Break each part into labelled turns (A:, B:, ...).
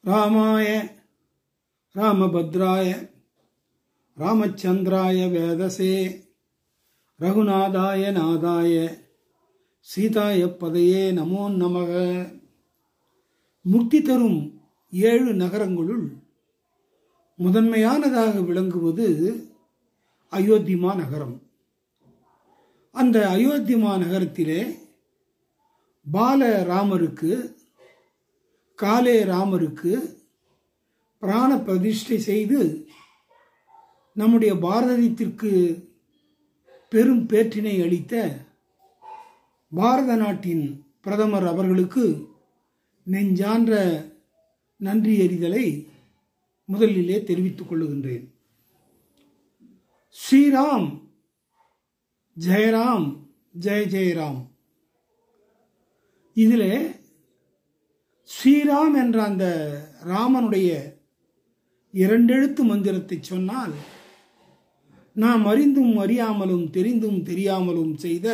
A: ராமாய ராமபத்ராய ராமச்சந்திராய வேதசே ரகுநாதாய நாதாய சீதாய பதையே நமோ நமக. முக்தி தரும் 7 நகரங்களுள் முதன்மையானதாக விளங்குவது அயோத்திமா நகரம். அந்த அயோத்திமா நகரத்திலே பால ராமருக்கு காலே ராமருக்கு பிராண பிரதிஷ்டை செய்து நம்முடைய பாரதத்திற்கு பெரும் பேற்றினை அளித்த பாரத நாட்டின் பிரதமர் அவர்களுக்கு நெஞ்சான்ற நன்றி எறிதலை முதலிலே தெரிவித்துக் கொள்ளுகின்றேன். ஸ்ரீராம் ஜெயராம் ஜெய ஜெயராம். இதிலே ஸ்ரீராம் என்ற அந்த ராமனுடைய 2 எழுத்து மந்திரத்தை சொன்னால் நாம் அறிந்தும் அறியாமலும் தெரிந்தும் தெரியாமலும் செய்த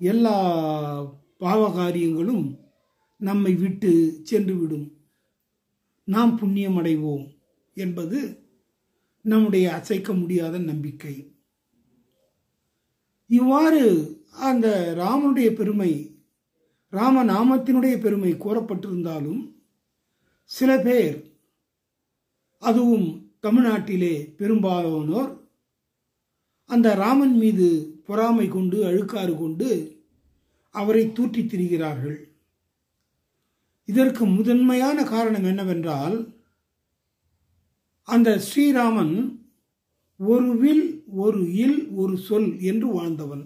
A: எல்லா பாவகாரியங்களும் நம்மை விட்டு சென்றுவிடும், நாம் புண்ணியம் அடைவோம் என்பது நம்முடைய அசைக்க முடியாத நம்பிக்கை. இவ்வாறு அந்த ராமனுடைய பெருமை, ராமநாமத்தினுடைய பெருமை கூறப்பட்டிருந்தாலும் சில பேர், அதுவும் தமிழ்நாட்டிலே பெரும்பாலானோர் அந்த ராமன் மீது பொறாமை கொண்டு அழுக்காறு கொண்டு அவரை தூற்றித் திரிகிறார்கள். இதற்கு முதன்மையான காரணம் என்னவென்றால், அந்த ஸ்ரீராமன் ஒரு வில் ஒரு இல் ஒரு சொல் என்று வாழ்ந்தவன்.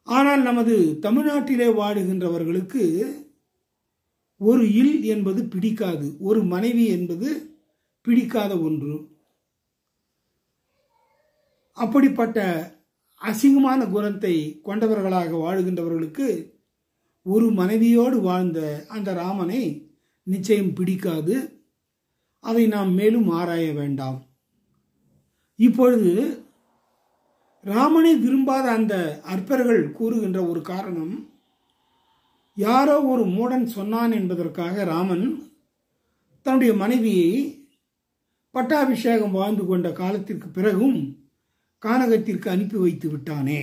A: ஆனால் நமது தமிழ்நாட்டிலே வாழுகின்றவர்களுக்கு ஒரு இல் என்பது பிடிக்காது, ஒரு மனைவி என்பது பிடிக்காத ஒன்று. அப்படிப்பட்ட அசிங்கமான குணத்தை கொண்டவர்களாக வாழுகின்றவர்களுக்கு ஒரு மனைவியோடு வாழ்ந்த அந்த ராமனை நிச்சயம் பிடிக்காது. அதை நாம் மேலும் ஆராய வேண்டாம். இப்பொழுது ராமனை விரும்பாத அந்த அற்பர்கள் கூறுகின்ற ஒரு காரணம், யாரோ ஒரு மூடன் சொன்னான் என்பதற்காக ராமன் தன்னுடைய மனைவியை பட்டாபிஷேகம் வாழ்ந்து கொண்ட காலத்திற்கு பிறகும் கானகத்திற்கு அனுப்பி வைத்து விட்டானே,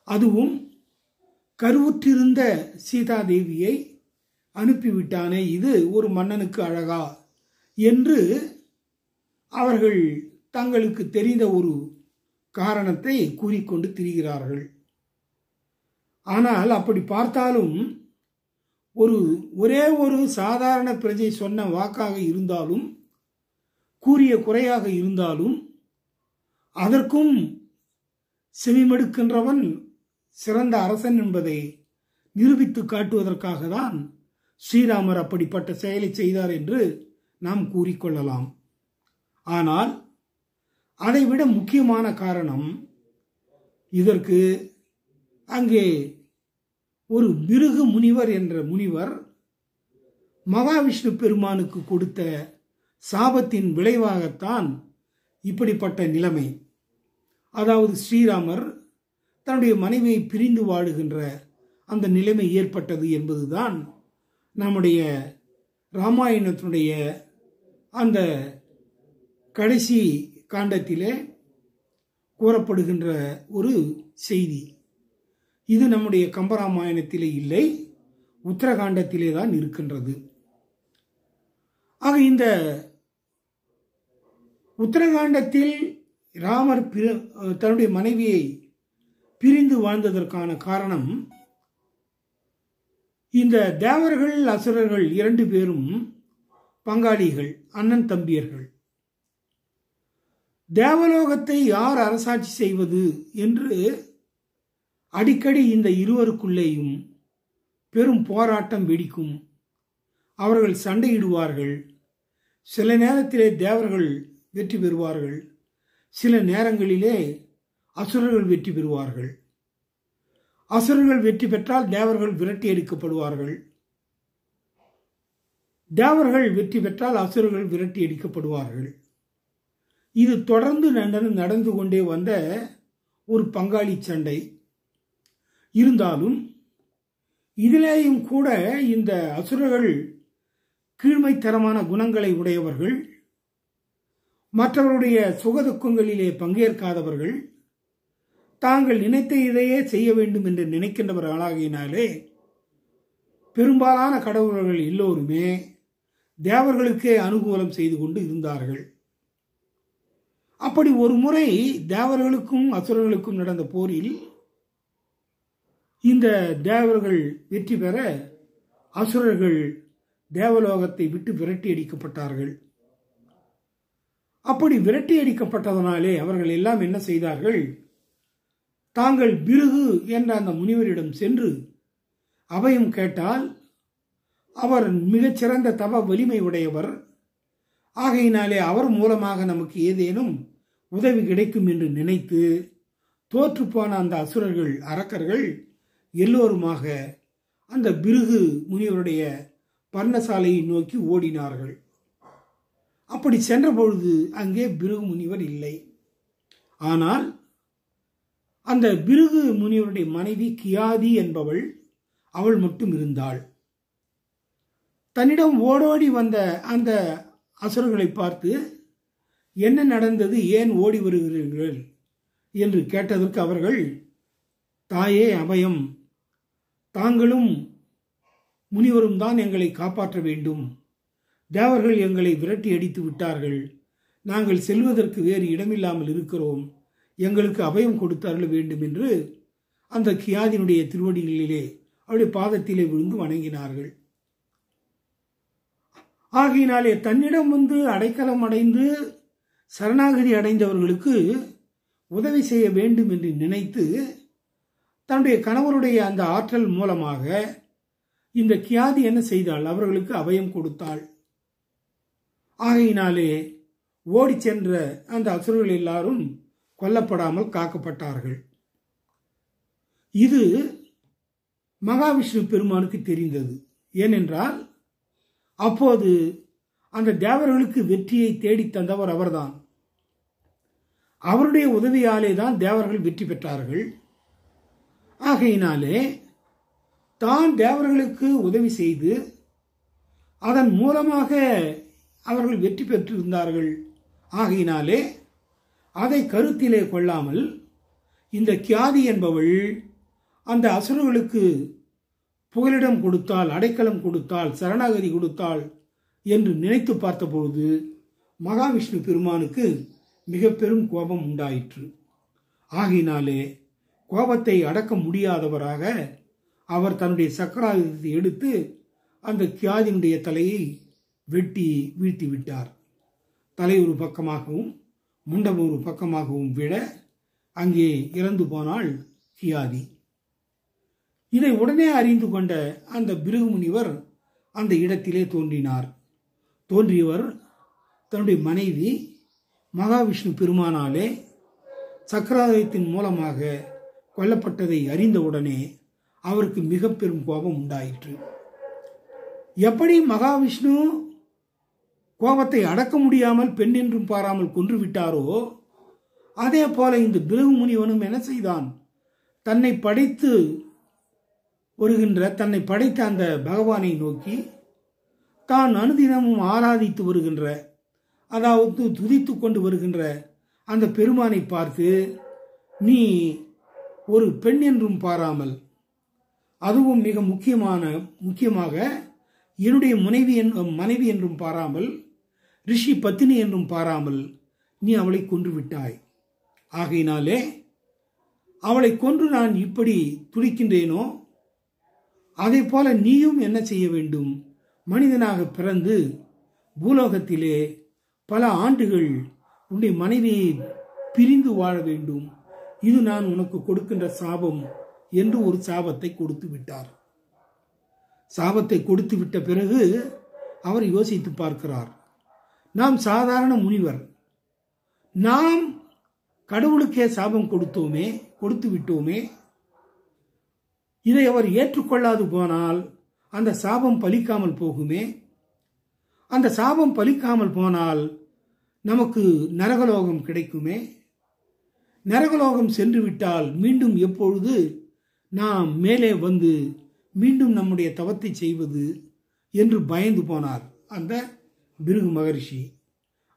A: அதுவும் கருவுற்றிருந்த சீதாதேவியை அனுப்பிவிட்டானே, இது ஒரு மன்னனுக்கு அழகா என்று அவர்கள் தங்களுக்கு தெரிந்த ஒரு காரணத்தை கூறிக்கொண்டு திரிகிறார்கள். ஆனால் அப்படி பார்த்தாலும் ஒரே ஒரு சாதாரண பிரஜை சொன்ன வாக்காக இருந்தாலும், கூறிய குறையாக இருந்தாலும், அதற்கும் செவிமடுக்கின்றவன் சிறந்த அரசன் என்பதை நிரூபித்து காட்டுவதற்காக தான் ஸ்ரீராமர் அப்படிப்பட்ட செயலை செய்தார் என்று நாம் கூறிக்கொள்ளலாம். ஆனால் அதைவிட முக்கியமான காரணம், இதற்கு அங்கே ஒரு மிருக முனிவர் என்ற முனிவர் மகாவிஷ்ணு பெருமானுக்கு கொடுத்த சாபத்தின் விளைவாகத்தான் இப்படிப்பட்ட நிலைமை. அதாவது ஸ்ரீராமர் தன்னுடைய மனைவியை பிரிந்து வாழுகின்ற அந்த நிலைமை ஏற்பட்டது என்பதுதான் நம்முடைய ராமாயணத்தினுடைய அந்த கடைசி காண்டத்திலே கூறப்படுகின்ற ஒரு செய்தி. இது நம்முடைய கம்பராமாயணத்திலே இல்லை, உத்தரகாண்டத்திலே தான் இருக்கின்றது. ஆக இந்த உத்தரகாண்டத்தில் ராமர் தன்னுடைய மனைவியை பிரிந்து வாழ்ந்ததற்கான காரணம், இந்த தேவர்கள் அசுரர்கள் 2 பேரும் பங்காளிகள், அண்ணன் தம்பியர்கள். தேவலோகத்தை யார் அரசாட்சி செய்வது என்று அடிக்கடி இந்த இருவருக்குள்ளேயும் பெரும் போராட்டம் வெடிக்கும். அவர்கள் சண்டையிடுவார்கள். சில நேரத்திலே தேவர்கள் வெற்றி பெறுவார்கள், சில நேரங்களிலே அசுரர்கள் வெற்றி பெறுவார்கள். அசுரர்கள் வெற்றி பெற்றால் தேவர்கள் விரட்டி அடிக்கப்படுவார்கள், தேவர்கள் வெற்றி பெற்றால் அசுரர்கள் விரட்டி அடிக்கப்படுவார்கள். இது தொடர்ந்து நடந்து கொண்டே வந்த ஒரு பங்காளி சண்டை. இருந்தாலும் இதிலேயும் கூட இந்த அசுரர்கள் கீழ்மைத்தரமான குணங்களை உடையவர்கள், மற்றவருடைய சுகதுக்கங்களிலே பங்கேற்காதவர்கள், தாங்கள் நினைத்த இதையே செய்ய வேண்டும் என்று நினைக்கின்றவர்களாகினாலே பெரும்பாலான கடவுளர்கள் எல்லோருமே தேவர்களுக்கே அனுகூலம் செய்து கொண்டு இருந்தார்கள். அப்படி ஒரு முறை தேவர்களுக்கும் அசுரர்களுக்கும் நடந்த போரில் இந்த தேவர்கள் வெற்றி பெற அசுரர்கள் தேவலோகத்தை விட்டு விரட்டி அடிக்கப்பட்டார்கள். அப்படி விரட்டி அடிக்கப்பட்டதனாலே அவர்கள் எல்லாம் என்ன செய்தார்கள்? தாங்கள் பிருகு என்ற அந்த முனிவரிடம் சென்று அபயம் கேட்டால் அவர் மிகச்சிறந்த தவ வலிமை உடையவர், ஆகையினாலே அவர் மூலமாக நமக்கு ஏதேனும் உதவி கிடைக்கும் என்று நினைத்து தோற்றுப்போன அந்த அசுரர்கள் அரக்கர்கள் எல்லோருமாக அந்த பிருகு முனிவருடைய பர்ணசாலையை நோக்கி ஓடினார்கள். அப்படி சென்ற பொழுது அங்கே பிருகு முனிவர் இல்லை. ஆனால் அந்த பிருகு முனிவருடைய மனைவி கியாதி என்பவள், அவள் மட்டும் இருந்தாள். தன்னிடம் ஓடோடி வந்த அந்த அசுரர்களை பார்த்து என்ன நடந்தது, ஏன் ஓடி வருகிறீர்கள் என்று கேட்டதற்கு அவர்கள், தாயே அபயம், தாங்களும் முனிவரும் தான் எங்களை காப்பாற்ற வேண்டும், தேவர்கள் எங்களை விரட்டி அடித்து விட்டார்கள், நாங்கள் செல்வதற்கு வேறு இடமில்லாமல் இருக்கிறோம், எங்களுக்கு அபயம் கொடுத்து அருள வேண்டும் என்று அந்த கியாதினுடைய திருவடிகளிலே அவருடைய பாதத்திலே விழுந்து வணங்கினார்கள். ஆகையினாலே தன்னிடம் வந்து அடைக்கலம் அடைந்து சரணாகதி அடைந்தவர்களுக்கு உதவி செய்ய வேண்டும் என்று நினைத்து தன்னுடைய கணவருடைய அந்த ஆற்றல் மூலமாக இந்த கியாதி என்ன செய்தாள்? அவர்களுக்கு அபயம் கொடுத்தாள். ஆகையினாலே ஓடி சென்ற அந்த அசுரர்கள் எல்லாரும் கொல்லப்படாமல் காக்கப்பட்டார்கள். இது மகாவிஷ்ணு பெருமானுக்கு தெரிந்தது. ஏனென்றால் அப்போது அந்த தேவர்களுக்கு வெற்றியை தேடி தந்தவர் அவர்தான். அவருடைய உதவியாலே தான் தேவர்கள் வெற்றி பெற்றார்கள். ஆகையினாலே தான் தேவர்களுக்கு உதவி செய்து அதன் மூலமாக அவர்கள் வெற்றி பெற்றிருந்தார்கள். ஆகையினாலே அதை கருத்திலே கொள்ளாமல் இந்த கியாதி என்பவள் அந்த அசுரர்களுக்கு புகலிடம் கொடுத்தால், அடைக்கலம் கொடுத்தால், சரணாகதி கொடுத்தால் என்று நினைத்து பார்த்தபொழுது மகாவிஷ்ணு பெருமானுக்கு மிக பெரும் கோபம் உண்டாயிற்று. ஆகையினாலே கோபத்தை அடக்க முடியாதவராக அவர் தன்னுடைய சக்கராயுதத்தை எடுத்து அந்த கியாதியினுடைய தலையை வெட்டி வீழ்த்தி விட்டார். தலை ஒரு பக்கமாகவும் முண்டம் ஒரு பக்கமாகவும் விழ அங்கே இறந்து போனாள் கியாதி. இதை உடனே அறிந்து கொண்ட அந்த பிருகு முனிவர் அந்த இடத்திலே தோன்றினார். தோன்றியவர் தன்னுடைய மனைவி மகாவிஷ்ணு பெருமானாலே சக்கராயுதத்தின் மூலமாக கொல்லப்பட்டதை அறிந்தவுடனே அவருக்கு மிக பெரும் கோபம் உண்டாயிற்று. எப்படி மகாவிஷ்ணு கோபத்தை அடக்க முடியாமல் பெண் என்றும் பாராமல் கொன்று விட்டாரோ, அதே போல இந்த பிருகு முனிவனும் என்ன செய்தான்? தன்னை படைத்த அந்த பகவானை நோக்கி தான் அனுதினமும் ஆராதித்து வருகின்ற, அதாவது துதித்து கொண்டு வருகின்ற அந்த பெருமானை பார்த்து, நீ ஒரு பெண் என்றும் பாராமல், அதுவும் மிக முக்கியமாக என்னுடைய மனைவி என்றும் பாராமல், ரிஷி பத்தினி என்றும் பாராமல் நீ அவளை கொன்று விட்டாய். ஆகையினாலே அவளை கொன்று நான் இப்படி துடிக்கின்றேனோ, அதே போல நீயும் என்ன செய்ய வேண்டும்? மனிதனாக பிறந்து பூலோகத்திலே பல ஆண்டுகள் உன்னுடைய மனைவியை பிரிந்து வாழ வேண்டும். இது நான் உனக்கு கொடுக்கின்ற சாபம் என்று ஒரு சாபத்தை கொடுத்து விட்டார். சாபத்தை கொடுத்து விட்ட பிறகு அவர் யோசித்து பார்க்கிறார். நாம் சாதாரண முனிவர், நாம் கடவுளுக்கே சாபம் கொடுத்து விட்டோமே, இதை அவர் ஏற்றுக்கொள்ளாது போனால் அந்த சாபம் பலிக்காமல் போகுமே, அந்த சாபம் பலிக்காமல் போனால் நமக்கு நரகலோகம் கிடைக்குமே, நரகலோகம் சென்று விட்டால் மீண்டும் எப்பொழுது நாம் மேலே வந்து மீண்டும் நம்முடைய தவத்தை செய்வது என்று பயந்து போனார் அந்த பிருகு மகரிஷி.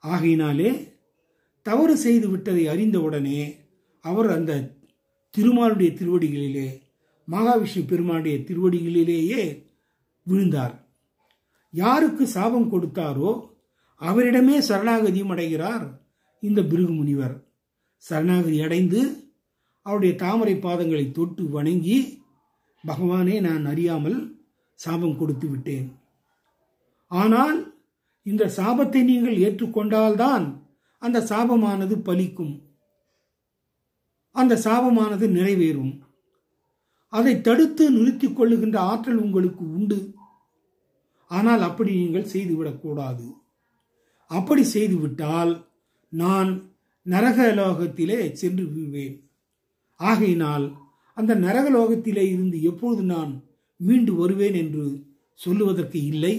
A: ஆகையினாலே தவறு செய்து விட்டதை அறிந்தவுடனே அவர் அந்த திருமாலுடைய திருவடிகளிலே, மகாவிஷ்ணு பெருமானுடைய திருவடிகளிலேயே விழுந்தார். யாருக்கு சாபம் கொடுத்தாரோ அவரிடமே சரணாகதியும் அடைகிறார் இந்த பிருகு முனிவர். சரணாகதி அடைந்து அவருடைய தாமரை பாதங்களை தொட்டு வணங்கி, பகவானே, நான் அறியாமல் சாபம் கொடுத்து விட்டேன். ஆனால் இந்த சாபத்தை நீங்கள் ஏற்றுக்கொண்டால்தான் அந்த சாபமானது பலிக்கும், அந்த சாபமானது நிறைவேறும். அதை தடுத்து நிறுத்திக் கொள்ளுகின்ற ஆற்றல் உங்களுக்கு உண்டு. ஆனால் அப்படி நீங்கள் செய்துவிடக்கூடாது. அப்படி செய்துவிட்டால் நான் நரகலோகத்திலே சென்று விடுவேன். ஆகையினால் அந்த நரகலோகத்திலே இருந்து எப்பொழுது நான் மீண்டு வருவேன் என்று சொல்லுவதற்கு இல்லை.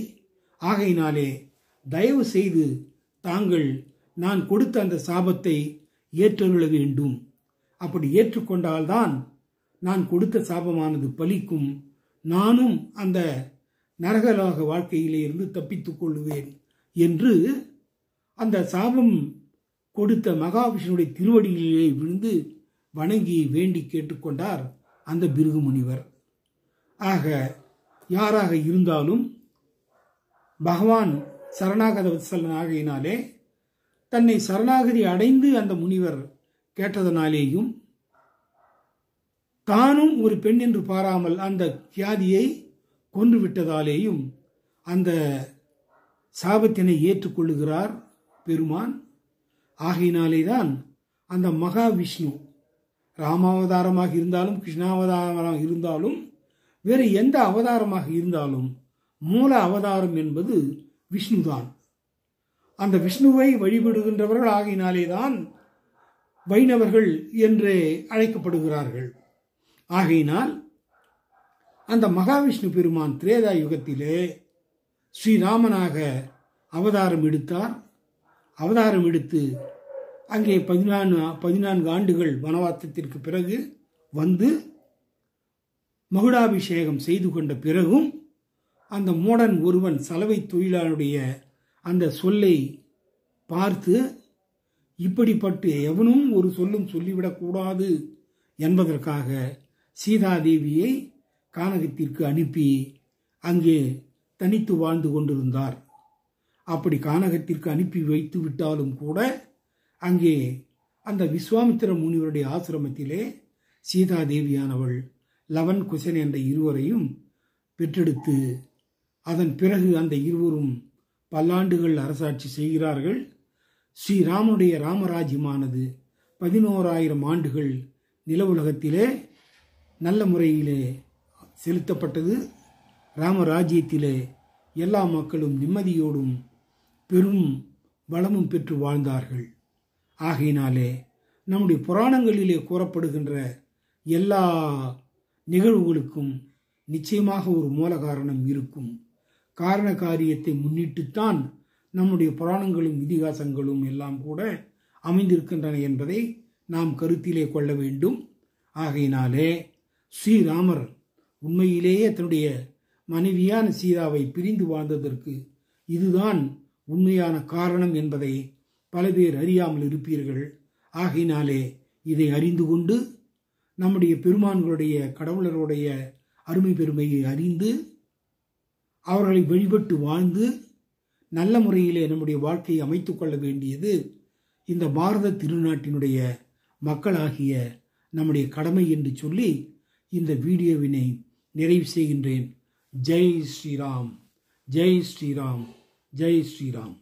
A: ஆகையினாலே தயவு செய்து தாங்கள் நான் கொடுத்த அந்த சாபத்தை ஏற்றுக்கொள்ள வேண்டும். அப்படி ஏற்றுக்கொண்டால்தான் நான் கொடுத்த சாபமானது பலிக்கும், நானும் அந்த நரகலோக வாழ்க்கையிலே இருந்து தப்பித்துக் கொள்ளுவேன் என்று அந்த சாபம் கொடுத்த மகாவிஷ்ணுடைய திருவடிகளிலே விழுந்து வணங்கி வேண்டி கேட்டுக்கொண்டார் அந்த பிருகு முனிவர். ஆக யாராக இருந்தாலும் பகவான் சரணாகத வத்சலன் ஆகையினாலே தன்னை சரணாகதி அடைந்து அந்த முனிவர் கேட்டதனாலேயும், தானும் ஒரு பெண் என்று பாராமல் அந்த கியாதியை கொன்று விட்டதாலேயும் அந்த சாபத்தினை ஏற்றுக்கொள்ளுகிறார் பெருமான். ஆகையினாலேதான் அந்த மகாவிஷ்ணு ராமாவதாரமாக இருந்தாலும், கிருஷ்ணாவதாரமாக இருந்தாலும், வேறு எந்த அவதாரமாக இருந்தாலும் மூல அவதாரம் என்பது விஷ்ணுதான். அந்த விஷ்ணுவை வழிபடுகின்றவர்கள் ஆகையினாலேதான் வைணவர்கள் என்று அழைக்கப்படுகிறார்கள். ஆகையினால் அந்த மகாவிஷ்ணு பெருமான் திரேதா யுகத்திலே ஸ்ரீராமனாக அவதாரம் எடுத்தார். அவதாரம் எடுத்து அங்கே 14 ஆண்டுகள் வனவாசத்திற்கு பிறகு வந்து மகுடாபிஷேகம் செய்து கொண்ட பிறகும் அந்த மூடன் ஒருவன் சலவை தொழிலாளருடைய அந்த சொல்லை பார்த்து, இப்படிப்பட்டு எவனும் ஒரு சொல்லும் சொல்லிவிடக்கூடாது என்பதற்காக சீதாதேவியை கானகத்திற்கு அனுப்பி அங்கே தனித்து வாழ்ந்து கொண்டிருந்தார். அப்படி கானகத்திற்கு அனுப்பி வைத்து விட்டாலும் கூட அங்கே அந்த விஸ்வாமித்திர முனிவருடைய ஆசிரமத்திலே சீதாதேவியானவள் லவன் குசன் என்ற இருவரையும் பெற்றெடுத்து அதன் பிறகு அந்த இருவரும் பல்லாண்டுகள் அரசாட்சி செய்கிறார்கள். ஸ்ரீராமனுடைய ராமராஜ்யமானது 11,000 ஆண்டுகள் நில உலகத்திலே நல்ல முறையிலே செலுத்தப்பட்டது. ராமராஜ்யத்திலே எல்லா மக்களும் நிம்மதியோடும் பெரும் வளமும் பெற்று வாழ்ந்தார்கள். ஆகையினாலே நம்முடைய புராணங்களிலே கூறப்படுகின்ற எல்லா நிகழ்வுகளுக்கும் நிச்சயமாக ஒரு மூல காரணம் இருக்கும். காரண காரியத்தை முன்னிட்டுத்தான் நம்முடைய புராணங்களும் இதிகாசங்களும் எல்லாம் கூட அமைந்திருக்கின்றன என்பதை நாம் கருத்திலே கொள்ள வேண்டும். ஆகையினாலே ஸ்ரீராமர் உண்மையிலேயே தன்னுடைய மனைவியான சீதாவை பிரிந்து வாழ்ந்ததற்கு இதுதான் உண்மையான காரணம் என்பதை பல பேர் அறியாமல் இருப்பீர்கள். ஆகையினாலே இதை அறிந்து கொண்டு நம்முடைய பெருமான்களுடைய கடவுளருடைய அருமை பெருமையை அறிந்து அவர்களை வழிபட்டு வாழ்ந்து நல்ல முறையிலே நம்முடைய வாழ்க்கையை அமைத்துக் கொள்ள வேண்டியது இந்த பாரத திருநாட்டினுடைய மக்களாகிய நம்முடைய கடமை என்று சொல்லி இந்த வீடியோவினை நிறைவு செய்கின்றேன். ஜெய் ஸ்ரீராம், ஜெய் ஸ்ரீராம், ஜெய் ஸ்ரீராம்.